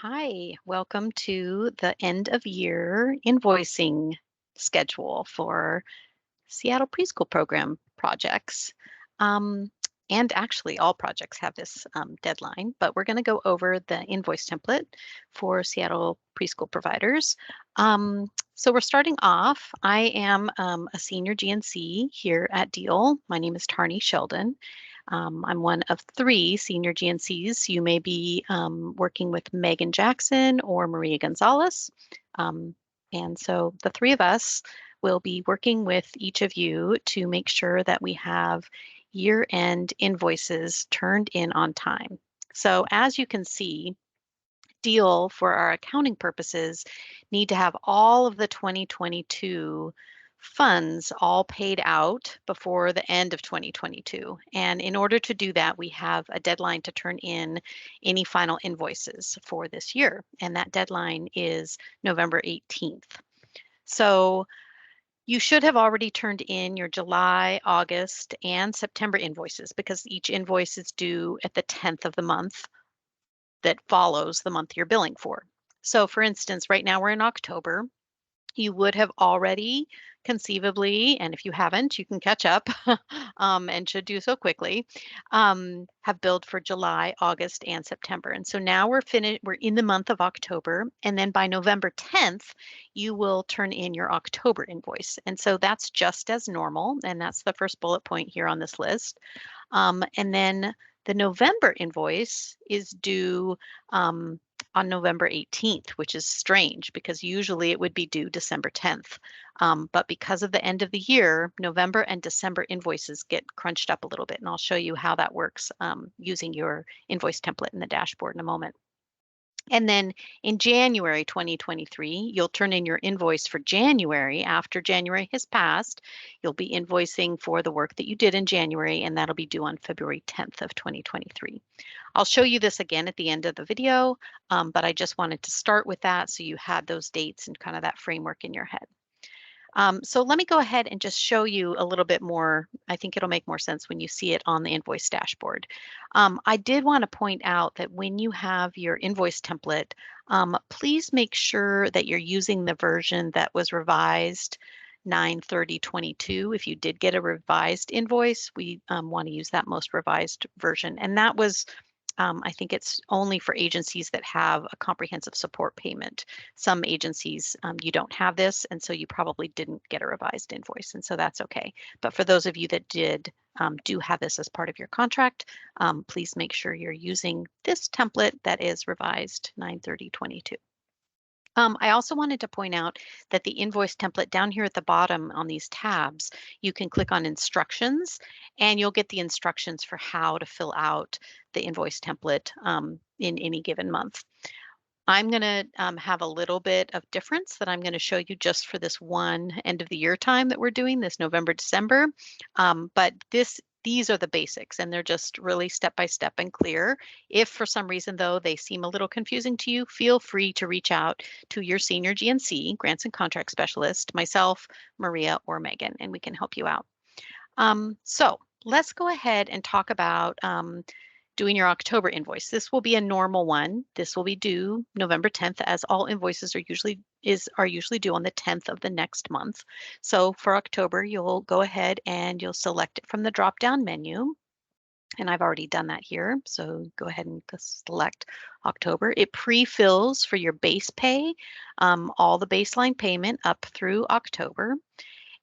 Hi, welcome to the end of year invoicing schedule for Seattle preschool program projects. Um, and actually, all projects have this deadline, but we're going to go over the invoice template for Seattle preschool providers. So we're starting off. I am a senior GNC here at DEEL. My name is Tarni Sheldon. I'm one of three senior GNCs. You may be working with Megan Jackson or Maria Gonzalez. And so the three of us will be working with each of you to make sure that we have year-end invoices turned in on time. So as you can see, DEEL for our accounting purposes need to have all of the 2022 funds all paid out before the end of 2022. And in order to do that, we have a deadline to turn in any final invoices for this year. And that deadline is November 18th. So you should have already turned in your July, August, and September invoices because each invoice is due at the 10th of the month that follows the month you're billing for. So for instance, right now we're in October. You would have already conceivably, and if you haven't, you can catch up and should do so quickly, have billed for July, August, and September. And so now we're finished, we're in the month of October. And then by November 10th, you will turn in your October invoice. And so that's just as normal. And that's the first bullet point here on this list. And then the November invoice is due on November 18th, which is strange because usually it would be due December 10th. But because of the end of the year, November and December invoices get crunched up a little bit. And I'll show you how that works using your invoice template in the dashboard in a moment. And then in January 2023, you'll turn in your invoice for January. After January has passed, you'll be invoicing for the work that you did in January, and that'll be due on February 10th of 2023. I'll show you this again at the end of the video, but I just wanted to start with that so you had those dates and kind of that framework in your head. So let me go ahead and just show you a little bit more. I think it'll make more sense when you see it on the invoice dashboard. I did want to point out that when you have your invoice template, please make sure that you're using the version that was revised 9/30/22. If you did get a revised invoice, we want to use that most revised version. And that was I think it's only for agencies that have a comprehensive support payment. Some agencies, you don't have this, and so you probably didn't get a revised invoice, and so that's okay. But for those of you that do have this as part of your contract, please make sure you're using this template that is revised 9/30/22. I also wanted to point out that the invoice template down here at the bottom on these tabs, you can click on instructions and you'll get the instructions for how to fill out the invoice template in any given month. I'm going to have a little bit of difference that I'm going to show you just for this one end of the year time that we're doing, this November, December. But these are the basics and they're just really step by step and clear. If for some reason, though, they seem a little confusing to you, feel free to reach out to your senior GNC, Grants and Contract Specialist, myself, Maria, or Megan, and we can help you out. So let's go ahead and talk about doing your October invoice. This will be a normal one. This will be due November 10th, as all invoices are usually due on the 10th of the next month. So for October, you'll go ahead and you'll select it from the drop-down menu. And I've already done that here. So go ahead and select October. It pre-fills for your base pay, all the baseline payment up through October.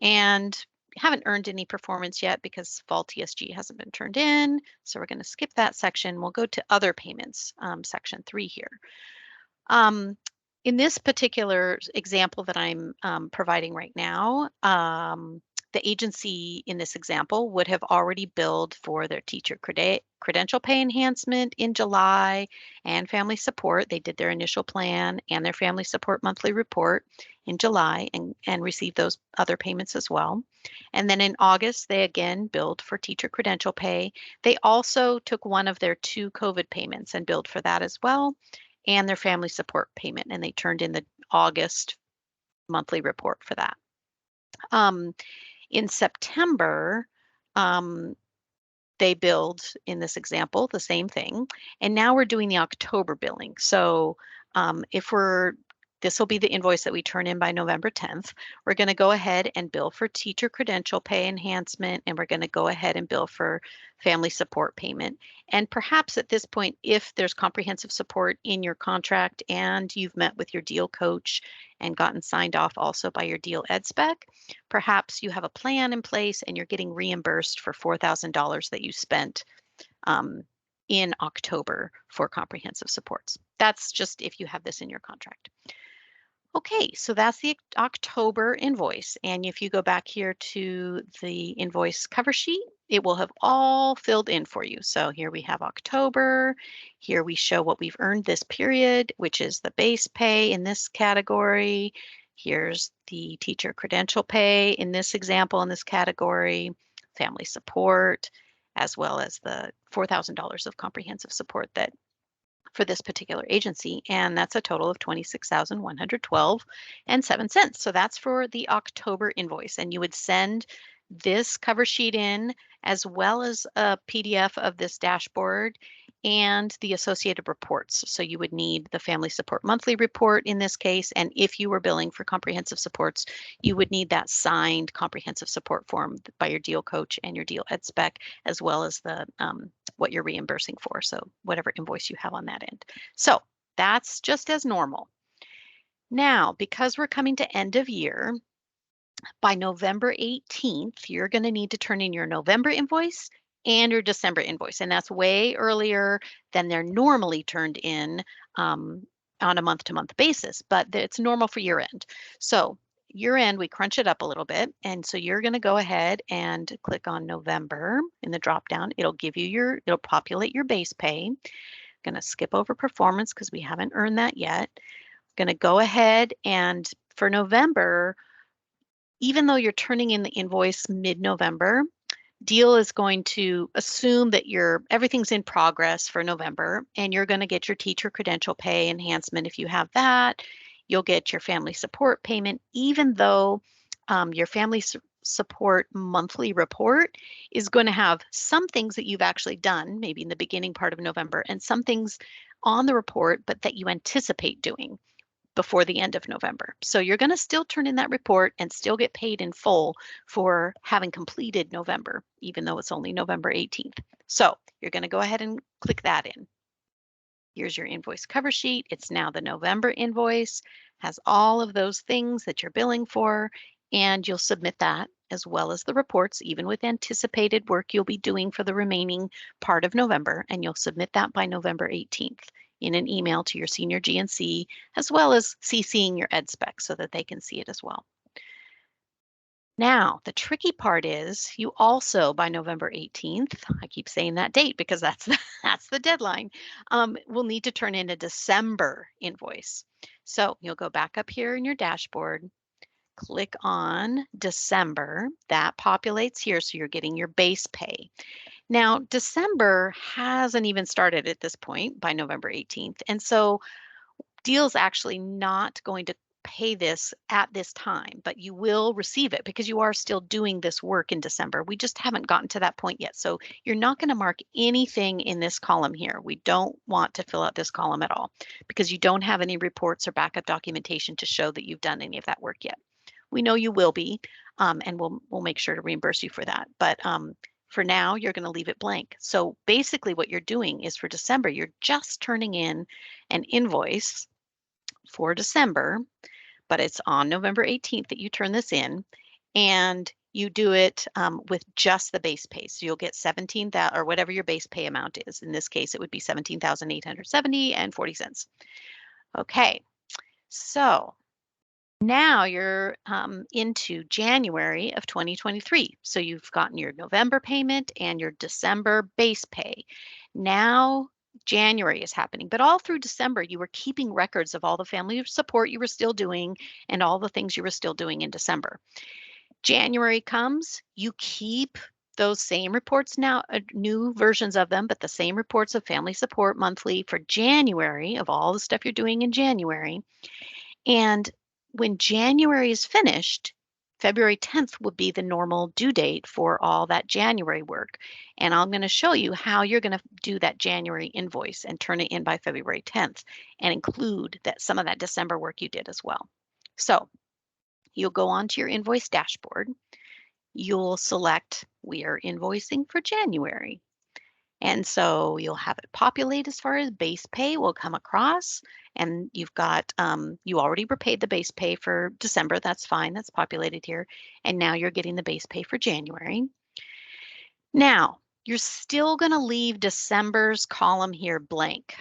And haven't earned any performance yet because fall TSG hasn't been turned in. So we're going to skip that section. We'll go to other payments, section 3 here. In this particular example that I'm providing right now, the agency in this example would have already billed for their teacher credential pay enhancement in July and family support. They did their initial plan and their family support monthly report in July and received those other payments as well. And then in August, they again billed for teacher credential pay. They also took one of their 2 COVID payments and billed for that as well, and their family support payment, and they turned in the August monthly report for that. In September, they billed in this example the same thing, and now we're doing the October billing. So This will be the invoice that we turn in by November 10th. We're going to go ahead and bill for teacher credential pay enhancement, and we're going to go ahead and bill for family support payment. And perhaps at this point, if there's comprehensive support in your contract and you've met with your DEEL coach and gotten signed off also by your DEEL ed spec, perhaps you have a plan in place and you're getting reimbursed for $4,000 that you spent in October for comprehensive supports. That's just if you have this in your contract. Okay, so that's the October invoice. And if you go back here to the invoice cover sheet, it will have all filled in for you. So here we have October. Here we show what we've earned this period, which is the base pay in this category. Here's the teacher credential pay in this example, in this category, family support, as well as the $4,000 of comprehensive support that for this particular agency, and that's a total of $26,112.07. So that's for the October invoice, and you would send this cover sheet in as well as a PDF of this dashboard and the associated reports. So you would need the family support monthly report in this case, and if you were billing for comprehensive supports, you would need that signed comprehensive support form by your DEEL coach and your DEEL ed spec, as well as the what you're reimbursing for. So whatever invoice you have on that end. So that's just as normal. Now, because we're coming to end of year, by November 18th, you're going to need to turn in your November invoice and your December invoice. And that's way earlier than they're normally turned in on a month-to-month basis, but it's normal for year end. So year end, we crunch it up a little bit. And so you're going to go ahead and click on November in the drop down. It'll give you it'll populate your base pay. I'm going to skip over performance because we haven't earned that yet. I'm going to go ahead and for November, even though you're turning in the invoice mid-November, DEEL is going to assume that everything's in progress for November, and you're going to get your teacher credential pay enhancement if you have that. You'll get your family support payment, even though your family support monthly report is going to have some things that you've actually done, maybe in the beginning part of November, and some things on the report, but that you anticipate doing before the end of November. So you're going to still turn in that report and still get paid in full for having completed November, even though it's only November 18th. So you're going to go ahead and click that in. Here's your invoice cover sheet. It's now the November invoice, has all of those things that you're billing for, and you'll submit that as well as the reports, even with anticipated work you'll be doing for the remaining part of November, and you'll submit that by November 18th in an email to your senior GNC, as well as CCing your ed spec so that they can see it as well. Now, the tricky part is you also, by November 18th, I keep saying that date because that's the deadline, will need to turn in a December invoice. So you'll go back up here in your dashboard, click on December, that populates here, so you're getting your base pay. Now, December hasn't even started at this point by November 18th, and so DEEL's actually not going to pay this at this time, but you will receive it because you are still doing this work in December. We just haven't gotten to that point yet. So you're not going to mark anything in this column here. We don't want to fill out this column at all because you don't have any reports or backup documentation to show that you've done any of that work yet. We know you will be, and we'll make sure to reimburse you for that. But for now, you're going to leave it blank. So basically what you're doing is for December, you're just turning in an invoice for December, but it's on November 18th that you turn this in, and you do it with just the base pay. So you'll get 17,000 or whatever your base pay amount is. In this case, it would be 17,870 and 40 cents. Okay, so now you're into January of 2023. So you've gotten your November payment and your December base pay. Now January is happening, but all through December, you were keeping records of all the family support you were still doing and all the things you were still doing in December. January comes, you keep those same reports now, new versions of them, but the same reports of family support monthly for January of all the stuff you're doing in January. And when January is finished, February 10th would be the normal due date for all that January work. And I'm going to show you how you're going to do that January invoice and turn it in by February 10th and include that some of that December work you did as well. So you'll go onto your invoice dashboard. You'll select we are invoicing for January. And so you'll have it populate as far as base pay will come across. And you've got, you already were paid the base pay for December. That's fine. That's populated here. And now you're getting the base pay for January. Now, you're still going to leave December's column here blank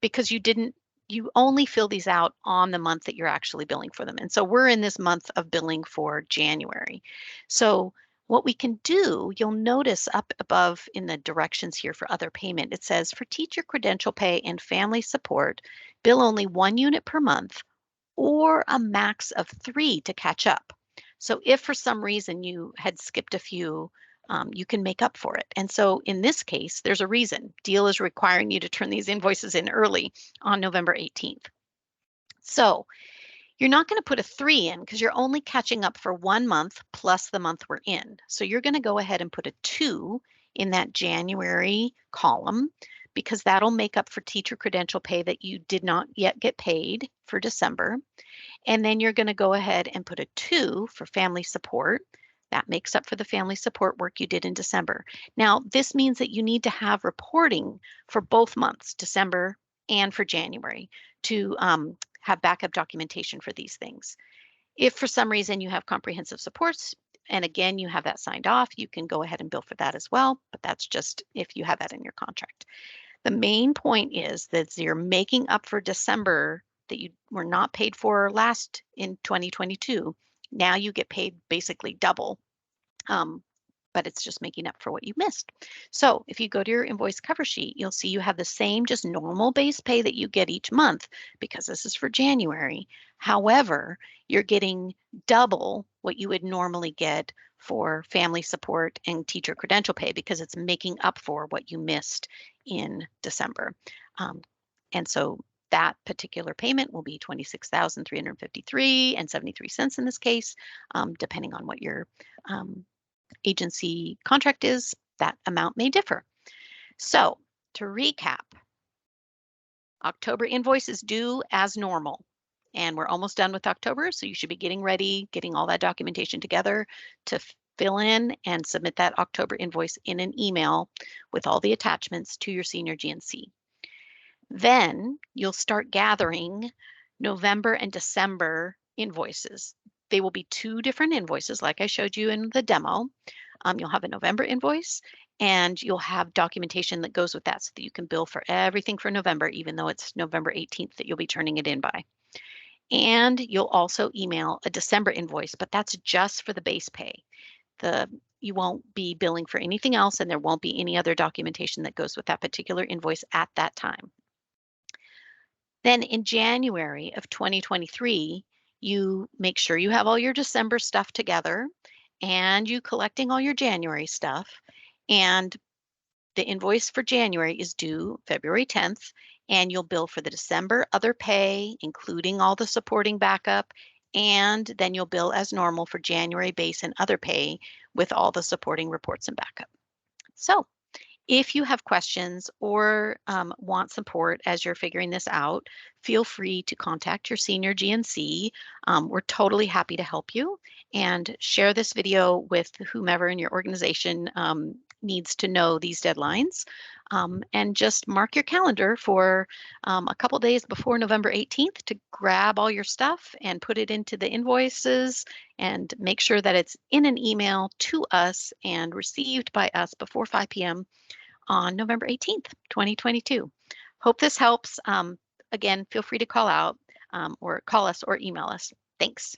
because you only fill these out on the month that you're actually billing for them. And so we're in this month of billing for January. So what we can do, you'll notice up above in the directions here for other payment, it says for teacher credential pay and family support, bill only 1 unit per month or a max of 3 to catch up. So if for some reason you had skipped a few, you can make up for it. And so in this case, there's a reason. DEEL is requiring you to turn these invoices in early on November 18th. So you're not going to put a 3 in because you're only catching up for 1 month plus the month we're in. So you're going to go ahead and put a 2 in that January column because that'll make up for teacher credential pay that you did not yet get paid for December. And then you're going to go ahead and put a 2 for family support. That makes up for the family support work you did in December. Now, this means that you need to have reporting for both months, December and for January, to have backup documentation for these things. If for some reason you have comprehensive supports, and again, you have that signed off, you can go ahead and bill for that as well, but that's just if you have that in your contract. The main point is that you're making up for December that you were not paid for last in 2022. Now you get paid basically double, but it's just making up for what you missed. So if you go to your invoice cover sheet, you'll see you have the same just normal base pay that you get each month because this is for January. However, you're getting double what you would normally get for family support and teacher credential pay because it's making up for what you missed in December. And so that particular payment will be $26,353.73 in this case, depending on what your agency contract is, that amount may differ. So to recap, October invoice is due as normal. And we're almost done with October, so you should be getting ready, getting all that documentation together to fill in and submit that October invoice in an email with all the attachments to your senior GNC. Then you'll start gathering November and December invoices. They will be 2 different invoices like I showed you in the demo. You'll have a November invoice and you'll have documentation that goes with that so that you can bill for everything for November, even though it's November 18th that you'll be turning it in by. And you'll also email a December invoice, but that's just for the base pay. You won't be billing for anything else and there won't be any other documentation that goes with that particular invoice at that time. Then in January of 2023, you make sure you have all your December stuff together and you collecting all your January stuff. And the invoice for January is due February 10th, and you'll bill for the December other pay, including all the supporting backup, and then you'll bill as normal for January base and other pay with all the supporting reports and backup. So if you have questions or want support as you're figuring this out, feel free to contact your senior GNC. We're totally happy to help you, and share this video with whomever in your organization needs to know these deadlines. And just mark your calendar for a couple days before November 18th to grab all your stuff and put it into the invoices and make sure that it's in an email to us and received by us before 5 p.m. on November 18th, 2022. Hope this helps. Again, feel free to call out or call us or email us. Thanks.